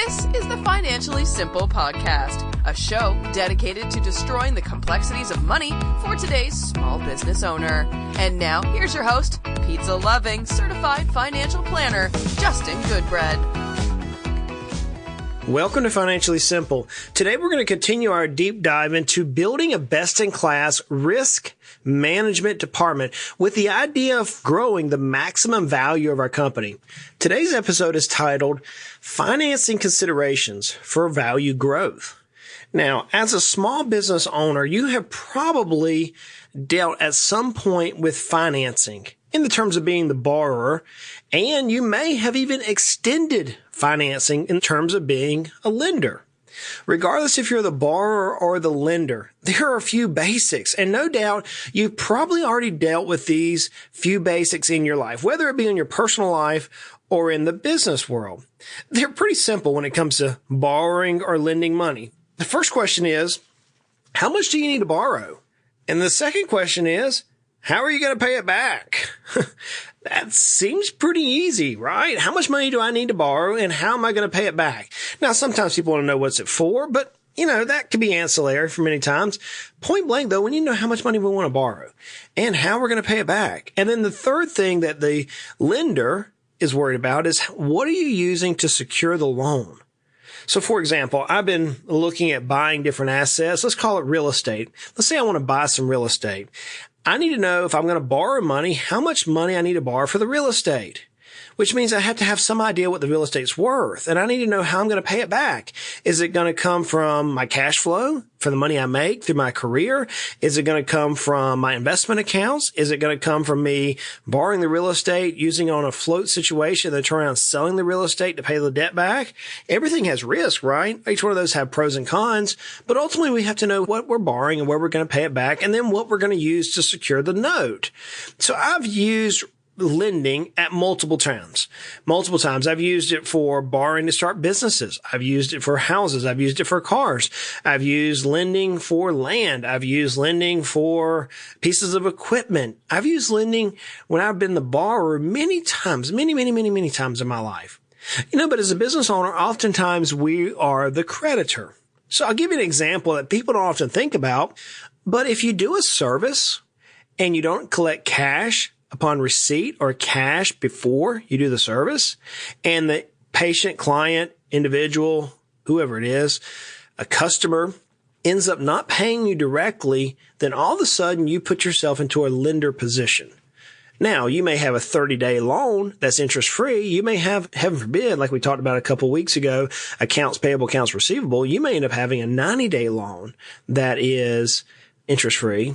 This is the Financially Simple Podcast, a show dedicated to destroying the complexities of money for today's small business owner. And now, here's your host, pizza-loving, certified financial planner, Justin Goodbread. Welcome to Financially Simple. Today we're going to continue our deep dive into building a best-in-class risk management department with the idea of growing the maximum value of our company. Today's episode is titled Financing Considerations for Value Growth. Now, as a small business owner, you have probably dealt at some point with financing in the terms of being the borrower, and you may have even extended financing in terms of being a lender. Regardless if you're the borrower or the lender, there are a few basics, and no doubt you've probably already dealt with these few basics in your life, whether it be in your personal life or in the business world. They're pretty simple when it comes to borrowing or lending money. The first question is, how much do you need to borrow? And the second question is, how are you going to pay it back? That seems pretty easy, right? How much money do I need to borrow and how am I going to pay it back? Now, sometimes people want to know what's it for, but that could be ancillary for many times. Point blank though, we need to know how much money we want to borrow and how we're going to pay it back. And then the third thing that the lender is worried about is what are you using to secure the loan? So for example, I've been looking at buying different assets. Let's call it real estate. Let's say I want to buy some real estate. I need to know if I'm going to borrow money, how much money I need to borrow for the real estate, which means I have to have some idea what the real estate's worth. And I need to know how I'm going to pay it back. Is it going to come from my cash flow for the money I make through my career? Is it going to come from my investment accounts? Is it going to come from me borrowing the real estate, using it on a float situation, then turn around selling the real estate to pay the debt back? Everything has risk, right? Each one of those have pros and cons, but ultimately we have to know what we're borrowing and where we're going to pay it back and then what we're going to use to secure the note. So I've used lending at multiple times. I've used it for borrowing to start businesses. I've used it for houses. I've used it for cars. I've used lending for land. I've used lending for pieces of equipment. I've used lending when I've been the borrower many times, many times in my life. But as a business owner, oftentimes we are the creditor. So I'll give you an example that people don't often think about, but if you do a service and you don't collect cash upon receipt or cash before you do the service, and the patient, client, individual, whoever it is, a customer ends up not paying you directly, then all of a sudden you put yourself into a lender position. Now, you may have a 30-day loan that's interest-free. You may have, heaven forbid, like we talked about a couple of weeks ago, accounts payable, accounts receivable. You may end up having a 90-day loan that is interest-free.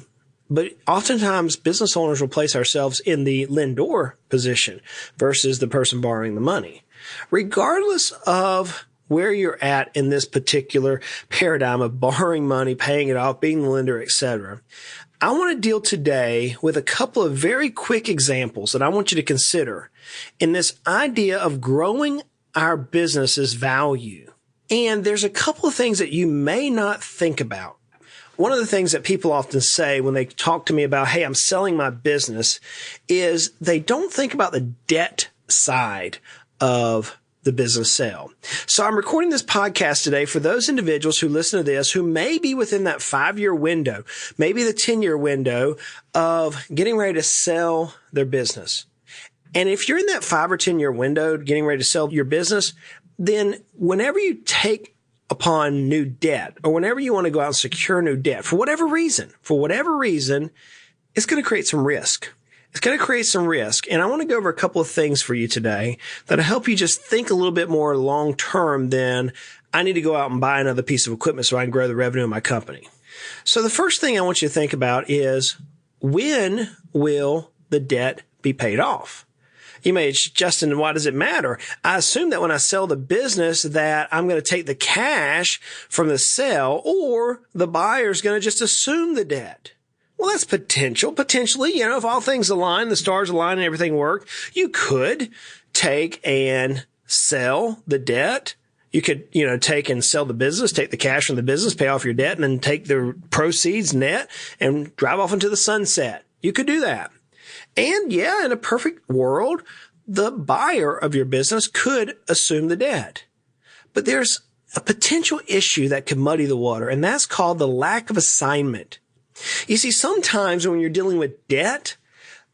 But oftentimes business owners will place ourselves in the lendor position versus the person borrowing the money. Regardless of where you're at in this particular paradigm of borrowing money, paying it off, being the lender, etc., I want to deal today with a couple of very quick examples that I want you to consider in this idea of growing our business's value. And there's a couple of things that you may not think about. One of the things that people often say when they talk to me about, hey, I'm selling my business, is they don't think about the debt side of the business sale. So I'm recording this podcast today for those individuals who listen to this who may be within that 5-year window, maybe the 10-year window of getting ready to sell their business. And if you're in that 5 or 10-year window getting ready to sell your business, then whenever you take upon new debt, or whenever you want to go out and secure new debt, for whatever reason, it's going to create some risk. And I want to go over a couple of things for you today that'll help you just think a little bit more long term than I need to go out and buy another piece of equipment so I can grow the revenue of my company. So the first thing I want you to think about is, when will the debt be paid off? You may, Justin, why does it matter? I assume that when I sell the business that I'm going to take the cash from the sale, or the buyer's going to just assume the debt. Well, that's potentially, if all things align, the stars align and everything work, you could take and sell the debt. You could, take and sell the business, take the cash from the business, pay off your debt, and then take the proceeds net and drive off into the sunset. You could do that. And yeah, in a perfect world, the buyer of your business could assume the debt. But there's a potential issue that could muddy the water, and that's called the lack of assignment. You see, sometimes when you're dealing with debt,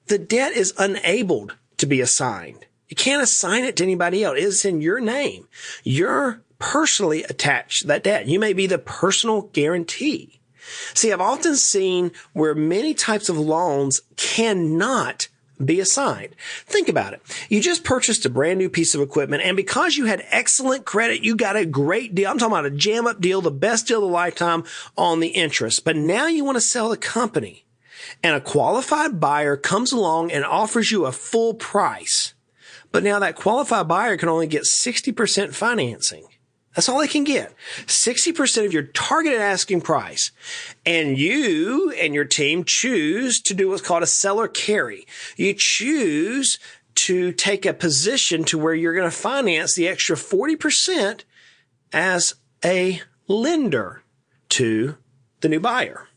the debt is unable to be assigned. You can't assign it to anybody else. It's in your name. You're personally attached to that debt. You may be the personal guarantee. See, I've often seen where many types of loans cannot be assigned. Think about it. You just purchased a brand new piece of equipment, and because you had excellent credit, you got a great deal. I'm talking about a jam-up deal, the best deal of the lifetime on the interest. But now you want to sell the company, and a qualified buyer comes along and offers you a full price. But now that qualified buyer can only get 60% financing. That's all they can get. 60% of your targeted asking price. And you and your team choose to do what's called a seller carry. You choose to take a position to where you're going to finance the extra 40% as a lender to the new buyer.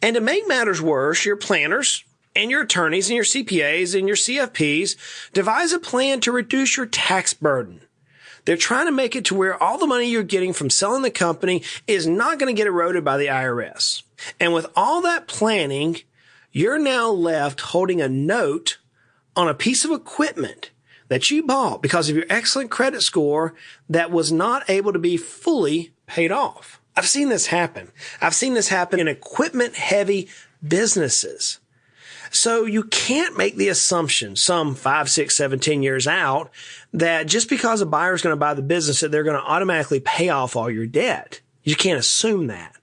And to make matters worse, your planners and your attorneys and your CPAs and your CFPs devise a plan to reduce your tax burden. They're trying to make it to where all the money you're getting from selling the company is not going to get eroded by the IRS. And with all that planning, you're now left holding a note on a piece of equipment that you bought because of your excellent credit score that was not able to be fully paid off. I've seen this happen. I've seen this happen in equipment-heavy businesses. So you can't make the assumption some 5, 6, 7, 10 years out that just because a buyer is going to buy the business that they're going to automatically pay off all your debt. You can't assume that.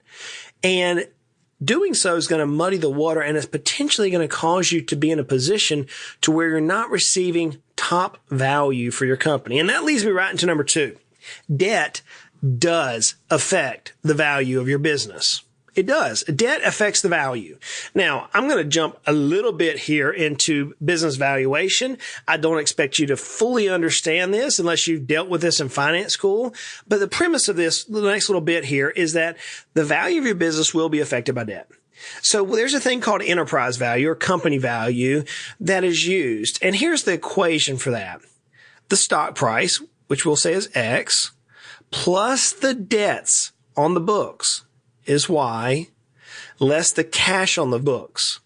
And doing so is going to muddy the water, and it's potentially going to cause you to be in a position to where you're not receiving top value for your company. And that leads me right into number 2. Debt does affect the value of your business. It does. Debt affects the value. Now, I'm going to jump a little bit here into business valuation. I don't expect you to fully understand this unless you've dealt with this in finance school. But the premise of this, the next little bit here, is that the value of your business will be affected by debt. So there's a thing called enterprise value or company value that is used. And here's the equation for that. The stock price, which we'll say is X, plus the debts on the books is Y, less the cash on the books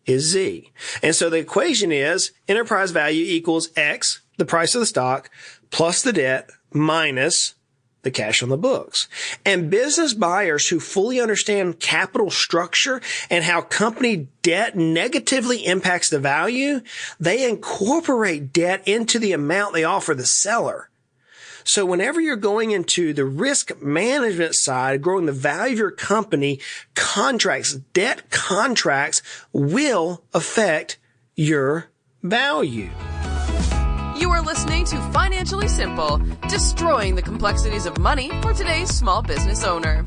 is Z. And so the equation is enterprise value equals X, the price of the stock, plus the debt, minus the cash on the books. And business buyers who fully understand capital structure and how company debt negatively impacts the value, they incorporate debt into the amount they offer the seller. So whenever you're going into the risk management side, growing the value of your company, debt contracts will affect your value. You are listening to Financially Simple, destroying the complexities of money for today's small business owner.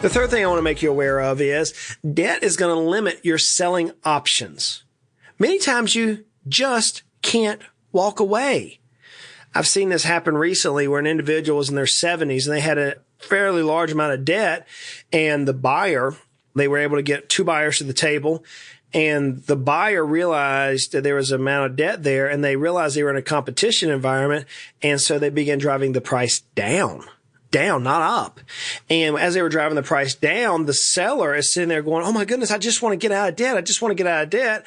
The third thing I want to make you aware of is debt is going to limit your selling options. Many times you just can't walk away. I've seen this happen recently where an individual was in their 70s and they had a fairly large amount of debt, and the buyer, they were able to get 2 buyers to the table, and the buyer realized that there was an amount of debt there, and they realized they were in a competition environment, and so they began driving the price down, not up. And as they were driving the price down, the seller is sitting there going, oh my goodness, I just want to get out of debt.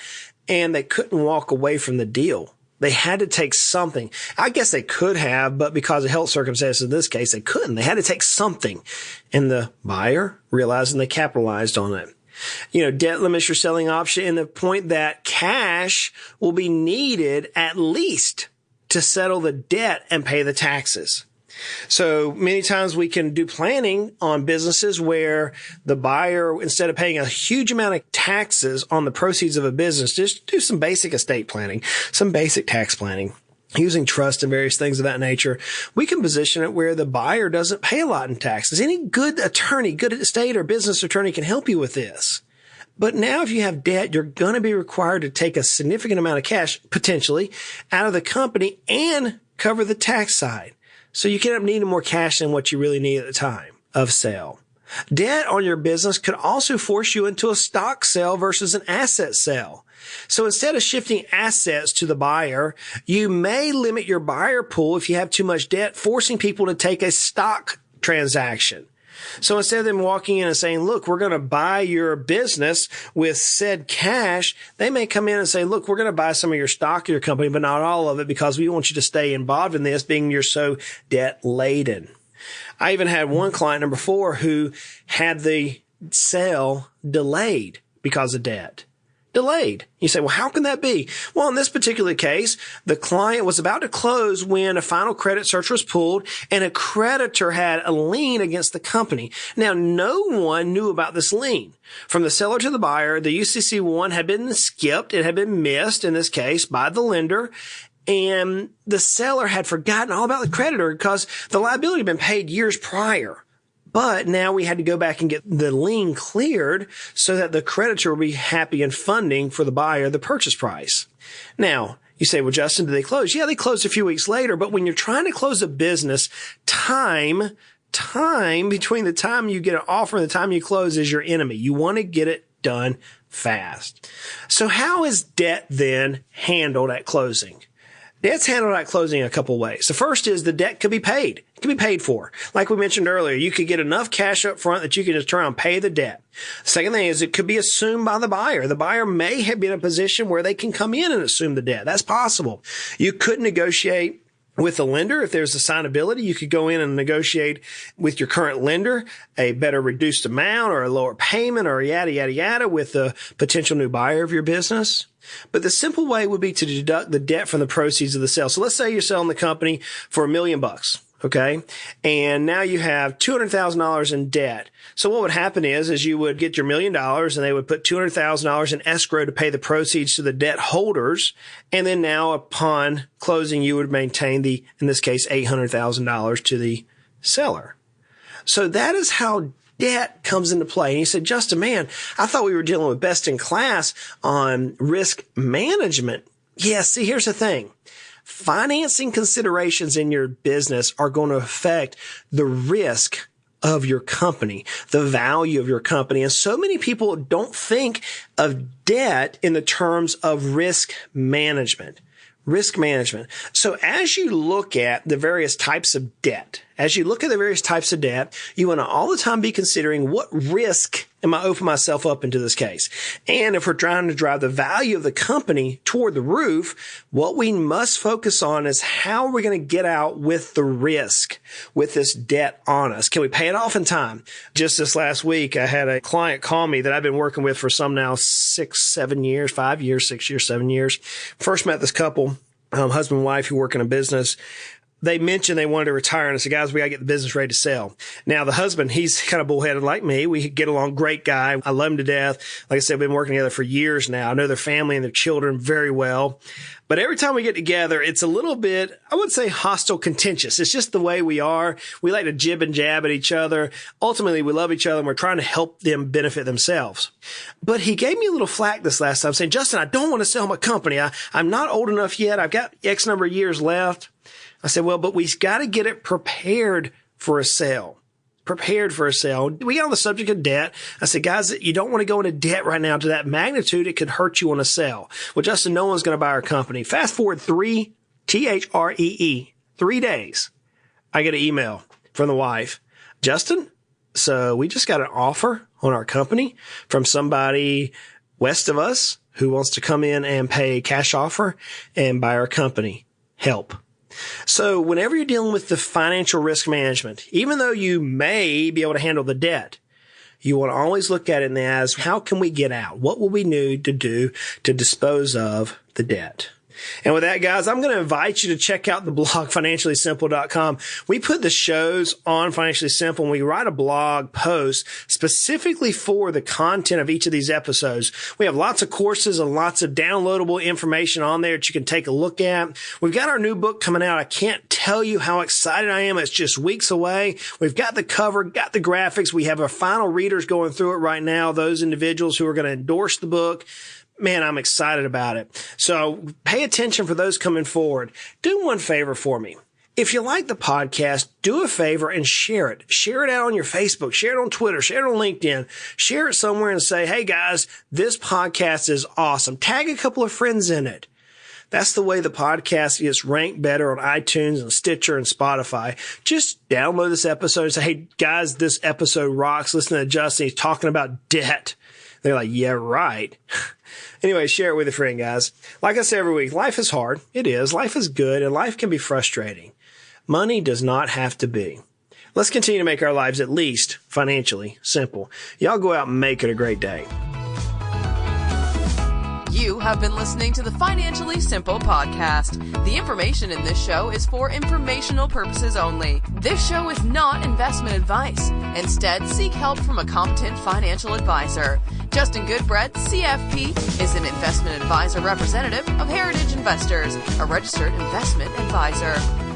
And they couldn't walk away from the deal. They had to take something. I guess they could have, but because of health circumstances in this case, they couldn't. They had to take something. And the buyer realized and they capitalized on it. Debt limits your selling option in the point that cash will be needed at least to settle the debt and pay the taxes. So many times we can do planning on businesses where the buyer, instead of paying a huge amount of taxes on the proceeds of a business, just do some basic estate planning, some basic tax planning, using trust and various things of that nature. We can position it where the buyer doesn't pay a lot in taxes. Any good attorney, good estate or business attorney can help you with this. But now if you have debt, you're going to be required to take a significant amount of cash, potentially, out of the company and cover the tax side. So you can end up needing more cash than what you really need at the time of sale. Debt on your business could also force you into a stock sale versus an asset sale. So instead of shifting assets to the buyer, you may limit your buyer pool if you have too much debt, forcing people to take a stock transaction. So instead of them walking in and saying, look, we're going to buy your business with said cash, they may come in and say, look, we're going to buy some of your stock of your company, but not all of it because we want you to stay involved in this, being you're so debt laden. I even had one client, number 4, who had the sale delayed because of debt. Delayed. You say, well, how can that be? Well, in this particular case, the client was about to close when a final credit search was pulled and a creditor had a lien against the company. Now, no one knew about this lien. From the seller to the buyer, the UCC1 had been skipped. It had been missed, in this case, by the lender. And the seller had forgotten all about the creditor because the liability had been paid years prior. But now we had to go back and get the lien cleared so that the creditor will be happy in funding for the buyer the purchase price. Now, you say, well, Justin, did they close? Yeah, they closed a few weeks later. But when you're trying to close a business, time between the time you get an offer and the time you close is your enemy. You want to get it done fast. So how is debt then handled at closing? Debt's handled at closing a couple ways. The first is the debt could be paid. It can be paid for. Like we mentioned earlier, you could get enough cash up front that you can just turn around and pay the debt. The second thing is it could be assumed by the buyer. The buyer may have been in a position where they can come in and assume the debt. That's possible. You could negotiate with the lender. If there's assignability, you could go in and negotiate with your current lender a better reduced amount or a lower payment or yada, yada, yada with the potential new buyer of your business. But the simple way would be to deduct the debt from the proceeds of the sale. So let's say you're selling the company for $1 million, okay? And now you have $200,000 in debt. So what would happen is you would get your $1 million and they would put $200,000 in escrow to pay the proceeds to the debt holders. And then now upon closing, you would maintain in this case, $800,000 to the seller. So that is how debt comes into play. And he said, Justin, man, I thought we were dealing with best in class on risk management. Yeah, see, here's the thing. Financing considerations in your business are going to affect the risk of your company, the value of your company. And so many people don't think of debt in the terms of risk management. Risk management. So as you look at the various types of debt, you want to all the time be considering what risk am I opening myself up into this case? And if we're trying to drive the value of the company toward the roof, what we must focus on is how we're going to get out with the risk with this debt on us. Can we pay it off in time? Just this last week, I had a client call me that I've been working with for some now 6, 7 years, 5 years, 6 years, 7 years. First met this couple, husband and wife who work in a business. They mentioned they wanted to retire, and I said, guys, we got to get the business ready to sell. Now, the husband, he's kind of bullheaded like me. We get along, great guy. I love him to death. Like I said, we've been working together for years now. I know their family and their children very well. But every time we get together, it's a little bit, I would say, hostile, contentious. It's just the way we are. We like to jib and jab at each other. Ultimately, we love each other, and we're trying to help them benefit themselves. But he gave me a little flack this last time saying, Justin, I don't want to sell my company. I'm not old enough yet. I've got X number of years left. I said, well, but we've got to get it prepared for a sale. Prepared for a sale. We got on the subject of debt. I said, guys, you don't want to go into debt right now to that magnitude. It could hurt you on a sale. Well, Justin, no one's going to buy our company. Fast forward 3 days. I get an email from the wife. Justin, so we just got an offer on our company from somebody west of us who wants to come in and pay a cash offer and buy our company. Help. So whenever you're dealing with the financial risk management, even though you may be able to handle the debt, you want to always look at it as how can we get out? What will we need to do to dispose of the debt? And with that, guys, I'm going to invite you to check out the blog, financiallysimple.com. We put the shows on Financially Simple, and we write a blog post specifically for the content of each of these episodes. We have lots of courses and lots of downloadable information on there that you can take a look at. We've got our new book coming out. I can't tell you how excited I am. It's just weeks away. We've got the cover, got the graphics. We have our final readers going through it right now, those individuals who are going to endorse the book. Man, I'm excited about it. So pay attention for those coming forward. Do one favor for me. If you like the podcast, do a favor and share it. Share it out on your Facebook, share it on Twitter, share it on LinkedIn, share it somewhere and say, hey guys, this podcast is awesome. Tag a couple of friends in it. That's the way the podcast gets ranked better on iTunes and Stitcher and Spotify. Just download this episode and say, hey guys, this episode rocks. Listen to Justin. He's talking about debt. They're like, yeah, right. Anyway, share it with a friend, guys. Like I say every week, life is hard. It is. Life is good and life can be frustrating. Money does not have to be. Let's continue to make our lives at least financially simple. Y'all go out and make it a great day. You have been listening to the Financially Simple podcast. The information in this show is for informational purposes only. This show is not investment advice. Instead, seek help from a competent financial advisor. Justin Goodbread, CFP, is an investment advisor representative of Heritage Investors, a registered investment advisor.